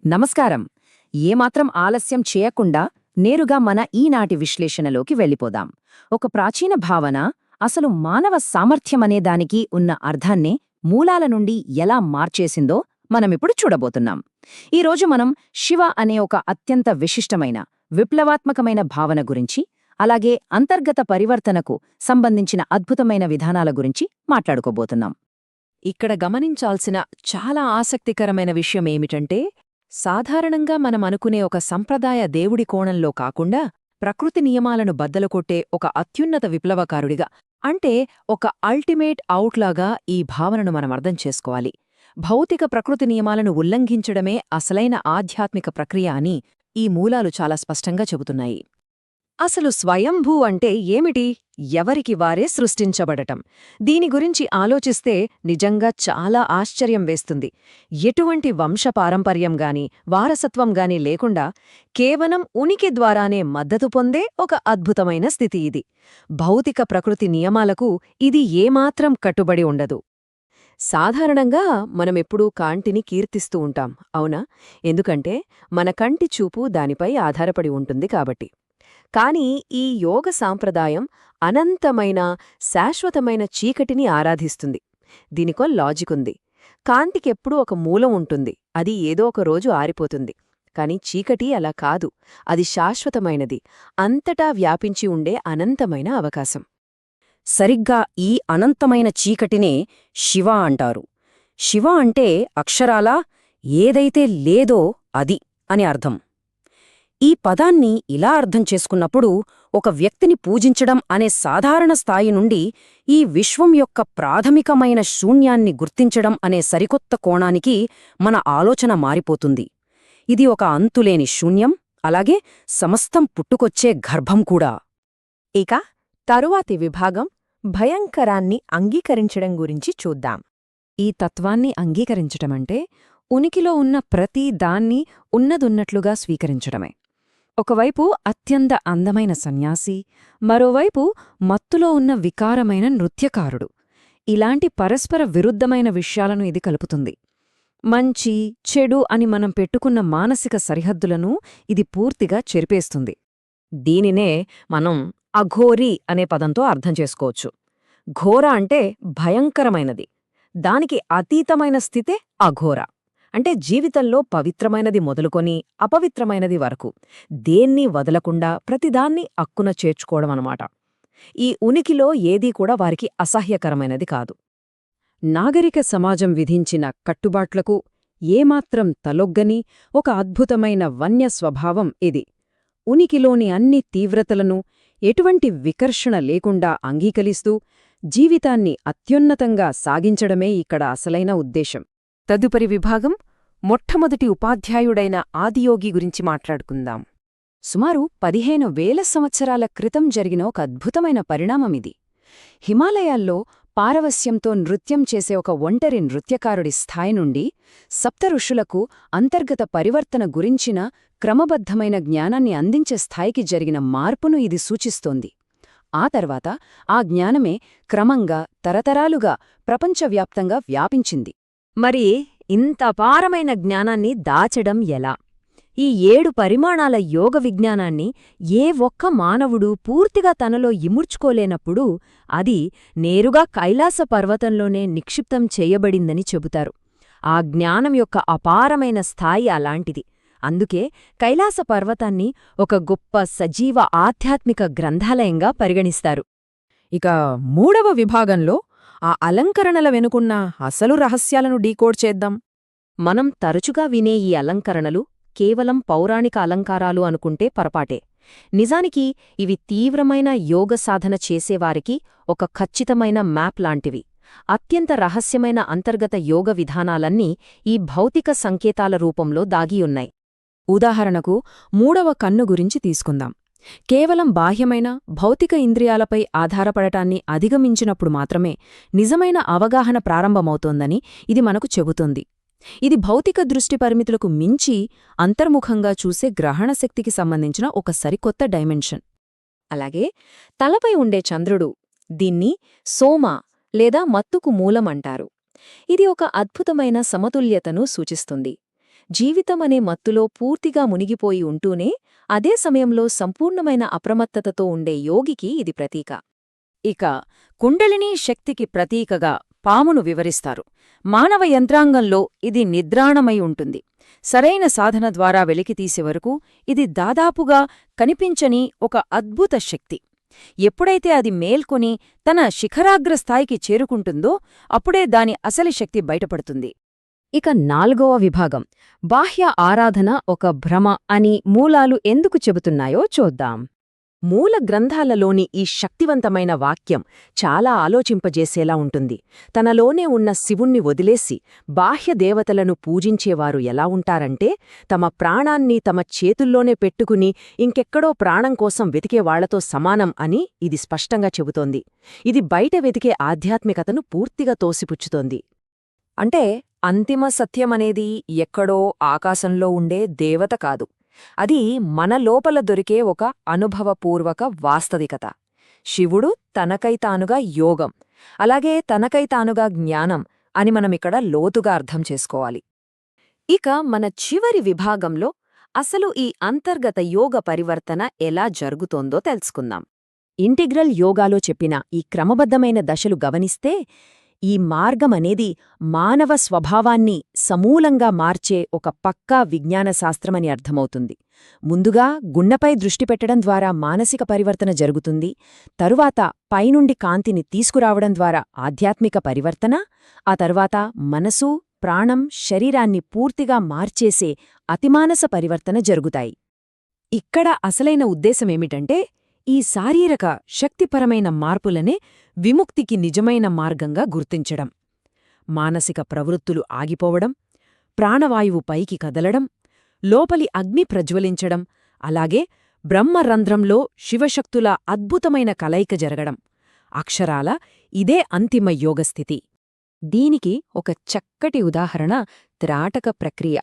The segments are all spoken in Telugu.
నమస్కారం. ఏమాత్రం ఆలస్యం చేయకుండా నేరుగా మన ఈనాటి విశ్లేషణలోకి వెళ్ళిపోదాం. ఒక ప్రాచీన భావన అసలు మానవ సామర్థ్యమనే దానికి ఉన్న అర్థాన్నే మూలాల నుండి ఎలా మార్చేసిందో మనమిప్పుడు చూడబోతున్నాం. ఈరోజు మనం శివ అనే ఒక అత్యంత విశిష్టమైన, విప్లవాత్మకమైన భావన గురించి, అలాగే అంతర్గత పరివర్తనకు సంబంధించిన అద్భుతమైన విధానాల గురించి మాట్లాడుకోబోతున్నాం. ఇక్కడ గమనించాల్సిన చాలా ఆసక్తికరమైన విషయమేమిటంటే, సాధారణంగా మనమనుకునే ఒక సంప్రదాయ దేవుడి కోణంలో కాకుండా, ప్రకృతి నియమాలను బద్దలుకొట్టే ఒక అత్యున్నత విప్లవకారుడిగా, అంటే ఒక అల్టిమేట్ అవుట్లాగా ఈ భావనను మనమర్థం చేసుకోవాలి. భౌతిక ప్రకృతి నియమాలను ఉల్లంఘించడమే అసలైన ఆధ్యాత్మిక ప్రక్రియ అని ఈ మూలాలు చాలా స్పష్టంగా చెబుతున్నాయి. అసలు స్వయంభూ అంటే ఏమిటి? ఎవరికి వారే సృష్టించబడటం. దీని గురించి ఆలోచిస్తే నిజంగా చాలా ఆశ్చర్యం వేస్తుంది. ఎటువంటి వంశపారంపర్యంగాని వారసత్వంగాని లేకుండా కేవలం ఉనికి ద్వారానే మద్దతు పొందే ఒక అద్భుతమైన స్థితి ఇది. భౌతిక ప్రకృతి నియమాలకు ఇది ఏమాత్రం కట్టుబడి ఉండదు. సాధారణంగా మనమెప్పుడూ కాంటిని కీర్తిస్తూ ఉంటాం, అవునా? ఎందుకంటే మన కంటి చూపు దానిపై ఆధారపడి ఉంటుంది కాబట్టి. కాని ఈ యోగ సాంప్రదాయం అనంతమైన, శాశ్వతమైన చీకటిని ఆరాధిస్తుంది. దీనికో లాజికుంది. కాంతికెప్పుడూ ఒక మూలం ఉంటుంది, అది ఏదో ఒక రోజు ఆరిపోతుంది. కాని చీకటి అలా కాదు, అది శాశ్వతమైనది, అంతటా వ్యాపించి ఉండే అనంతమైన అవకాశం. సరిగ్గా ఈ అనంతమైన చీకటినే శివ అంటారు. శివ అంటే అక్షరాలా ఏదైతే లేదో అది అని అర్థం. ఈ పదాన్ని ఇలా అర్థం చేసుకున్నప్పుడు ఒక వ్యక్తిని పూజించడం అనే సాధారణ స్థాయి నుండి ఈ విశ్వం యొక్క ప్రాథమికమైన శూన్యాన్ని గుర్తించడం అనే సరికొత్త కోణానికి మన ఆలోచన మారిపోతుంది. ఇది ఒక అంతులేని శూన్యం, అలాగే సమస్తం పుట్టుకొచ్చే గర్భం కూడా. ఇక తరువాతి విభాగం భయంకరాన్ని అంగీకరించడం గురించి చూద్దాం. ఈ తత్వాన్ని అంగీకరించటమంటే ఉనికిలో ఉన్న ప్రతి దాన్ని ఉన్నదున్నట్లుగా స్వీకరించడమే. ఒకవైపు అత్యంత అందమైన సన్యాసి, మరోవైపు మత్తులో ఉన్న వికారమైన నృత్యకారుడు. ఇలాంటి పరస్పర విరుద్ధమైన విషయాలను ఇది కలుపుతుంది. మంచి, చెడు అని మనం పెట్టుకున్న మానసిక సరిహద్దులను ఇది పూర్తిగా చెరిపేస్తుంది. దీనినే మనం అఘోరి అనే పదంతో అర్థం చేసుకోవచ్చు. ఘోర అంటే భయంకరమైనది, దానికి అతీతమైన స్థితే అఘోర. అంటే జీవితంలో పవిత్రమైనది మొదలుకొని అపవిత్రమైనది వరకు దేన్ని వదలకుండా ప్రతిదాన్ని అక్కున చేర్చుకోవడమన్నమాట. ఈ ఉనికిలో ఏదీ కూడా వారికి అసహ్యకరమైనది కాదు. నాగరిక సమాజం విధించిన కట్టుబాట్లకు ఏమాత్రం తలొగ్గని ఒక అద్భుతమైన వన్య స్వభావం ఇది. ఉనికిలోని అన్ని తీవ్రతలను ఎటువంటి వికర్షణ లేకుండా అంగీకరిస్తూ జీవితాన్ని అత్యున్నతంగా సాగించడమే ఇక్కడ అసలైన ఉద్దేశం. తదుపరి విభాగం మొట్టమొదటి ఉపాధ్యాయుడైన ఆదియోగి గురించి మాట్లాడుకుందాం. సుమారు 15,000 సంవత్సరాల క్రితం జరిగిన ఒక అద్భుతమైన పరిణామమిది. హిమాలయాల్లో పారవస్యంతో నృత్యం చేసే ఒక ఒంటరి నృత్యకారుడి స్థాయి నుండి సప్తఋషులకు అంతర్గత పరివర్తన గురించిన క్రమబద్ధమైన జ్ఞానాన్ని అందించే స్థాయికి జరిగిన మార్పును ఇది సూచిస్తోంది. ఆ తర్వాత ఆ జ్ఞానమే క్రమంగా తరతరాలుగా ప్రపంచవ్యాప్తంగా వ్యాపించింది. మరి ఇంత అపారమైన జ్ఞానాన్ని దాచడం ఎలా? ఈ 7 పరిమాణాల యోగ విజ్ఞానాన్ని ఏ ఒక్క మానవుడు పూర్తిగా తనలో ఇముడ్చుకోలేనప్పుడు అది నేరుగా కైలాస పర్వతంలోనే నిక్షిప్తం చేయబడిందని చెబుతారు. ఆ జ్ఞానం యొక్క అపారమైన స్థాయి అలాంటిది. అందుకే కైలాస పర్వతాన్ని ఒక గొప్ప సజీవ ఆధ్యాత్మిక గ్రంథాలయంగా పరిగణిస్తారు. ఇక 3వ విభాగంలో ఆ అలంకరణల వెనుకున్న అసలు రహస్యాలను డీకోడ్ చేద్దాం. మనం తరచుగా వినే ఈ అలంకరణలు కేవలం పౌరాణిక అలంకారాలు అనుకుంటే పొరపాటే. నిజానికి ఇవి తీవ్రమైన యోగ సాధన చేసేవారికి ఒక ఖచ్చితమైన మ్యాప్ లాంటివి. అత్యంత రహస్యమైన అంతర్గత యోగ విధానాలన్నీ ఈ భౌతిక సంకేతాల రూపంలో దాగియున్నాయి. ఉదాహరణకు 3వ కన్ను గురించి తీసుకుందాం. కేవలం బాహ్యమైన భౌతిక ఇంద్రియాలపై ఆధారపడటాన్ని అధిగమించినప్పుడు మాత్రమే నిజమైన అవగాహన ప్రారంభమవుతోందని ఇది మనకు చెబుతుంది. ఇది భౌతిక దృష్టి పరిమితులకు మించి అంతర్ముఖంగా చూసే గ్రహణశక్తికి సంబంధించిన ఒక సరికొత్త డైమెన్షన్. అలాగే తలపై ఉండే చంద్రుడు, దీన్ని సోమ లేదా మత్తుకు మూలమంటారు. ఇది ఒక అద్భుతమైన సమతుల్యతను సూచిస్తుంది. జీవితమనే మత్తులో పూర్తిగా మునిగిపోయి ఉంటూనే అదే సమయంలో సంపూర్ణమైన అప్రమత్తతతో ఉండే యోగికి ఇది ప్రతీక. ఇక కుండలినీ శక్తికి ప్రతీకగా పామును వివరిస్తారు. మానవ యంత్రాంగంలో ఇది నిద్రాణమై ఉంటుంది. సరైన సాధన ద్వారా వెలికితీసే వరకు ఇది దాదాపుగా కనిపించని ఒక అద్భుత శక్తి. ఎప్పుడైతే అది మేల్కొని తన శిఖరాగ్రస్థాయికి చేరుకుంటుందో అప్పుడే దాని అసలి శక్తి బయటపడుతుంది. ఇక 4వ విభాగం బాహ్య ఆరాధన ఒక భ్రమ అని మూలాలు ఎందుకు చెబుతున్నాయో చూద్దాం. మూల గ్రంథాలలోని ఈ శక్తివంతమైన వాక్యం చాలా ఆలోచింపజేసేలా ఉంటుంది. తనలోనే ఉన్న శివుణ్ణి వదిలేసి బాహ్య దేవతలను పూజించేవారు ఎలా ఉంటారంటే, తమ ప్రాణాన్ని తమ చేతుల్లోనే పెట్టుకుని ఇంకెక్కడో ప్రాణం కోసం వెతికేవాళ్లతో సమానం అని ఇది స్పష్టంగా చెబుతోంది. ఇది బయట వెతికే ఆధ్యాత్మికతను పూర్తిగా తోసిపుచ్చుతోంది. అంటే అంతిమ సత్యమనేది ఎక్కడో ఆకాశంలో ఉండే దేవత కాదు. అది మన లోపల దొరికే ఒక అనుభవపూర్వక వాస్తవికత. శివుడు తనకైతానుగా యోగం, అలాగే తనకైతానుగా జ్ఞానం అని మనమిక్కడ లోతుగా అర్థం చేసుకోవాలి. ఇక మన చివరి విభాగంలో అసలు ఈ అంతర్గత యోగ పరివర్తన ఎలా జరుగుతోందో తెలుసుకుందాం. ఇంటిగ్రల్ యోగాలో చెప్పిన ఈ క్రమబద్ధమైన దశలు గమనిస్తే ఈ మార్గమనేది మానవ స్వభావాన్ని సమూలంగా మార్చే ఒక పక్కా విజ్ఞాన శాస్త్రమని అర్థమవుతుంది. ముందుగా గుండెపై దృష్టి పెట్టడం ద్వారా మానసిక పరివర్తన జరుగుతుంది. తరువాత పైనుండి కాంతిని తీసుకురావడం ద్వారా ఆధ్యాత్మిక పరివర్తన, ఆ తర్వాత మనసు, ప్రాణం, శరీరాన్ని పూర్తిగా మార్చేసే అతిమానస పరివర్తన జరుగుతాయి. ఇక్కడ అసలైన ఉద్దేశమేమిటంటే, ఈ శారీరక శక్తిపరమైన మార్పులనే విముక్తికి నిజమైన మార్గంగా గుర్తించడం. మానసిక ప్రవృత్తులు ఆగిపోవడం, ప్రాణవాయువు పైకి కదలడం, లోపలి అగ్ని ప్రజ్వలించడం, అలాగే బ్రహ్మరంధ్రంలో శివశక్తుల అద్భుతమైన కలయిక జరగడం. అక్షరాల ఇదే అంతిమ యోగస్థితి. దీనికి ఒక చక్కటి ఉదాహరణ త్రాటక ప్రక్రియ.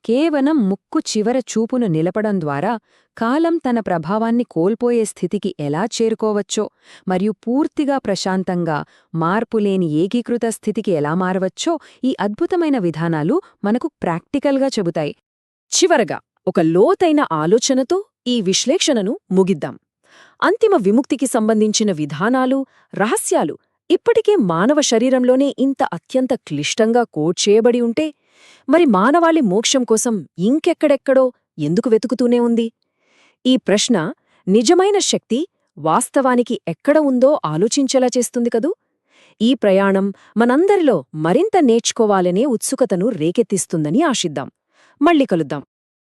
కేవలం ముక్కు చివర చూపును నిలపడం ద్వారా కాలం తన ప్రభావాన్ని కోల్పోయే స్థితికి ఎలా చేరుకోవచ్చో మరియు పూర్తిగా ప్రశాంతంగా మార్పులేని ఏకీకృత స్థితికి ఎలా మారవచ్చో ఈ అద్భుతమైన విధానాలు మనకు ప్రాక్టికల్గా చెబుతాయి. చివరగా ఒక లోతైన ఆలోచనతో ఈ విశ్లేషణను ముగిద్దాం. అంతిమ విముక్తికి సంబంధించిన విధానాలు, రహస్యాలు ఇప్పటికే మానవ శరీరంలోనే ఇంత అత్యంత క్లిష్టంగా కోడ్ చేయబడి ఉంటే, మరి మానవాళి మోక్షం కోసం ఇంకెక్కడెక్కడో ఎందుకు వెతుకుతూనే ఉంది? ఈ ప్రశ్న నిజమైన శక్తి వాస్తవానికి ఎక్కడ ఉందో ఆలోచించేలా చేస్తుంది కదూ. ఈ ప్రయాణం మనందరిలో మరింత నేర్చుకోవాలనే ఉత్సుకతను రేకెత్తిస్తుందని ఆశిద్దాం. మళ్ళీ కలుద్దాం.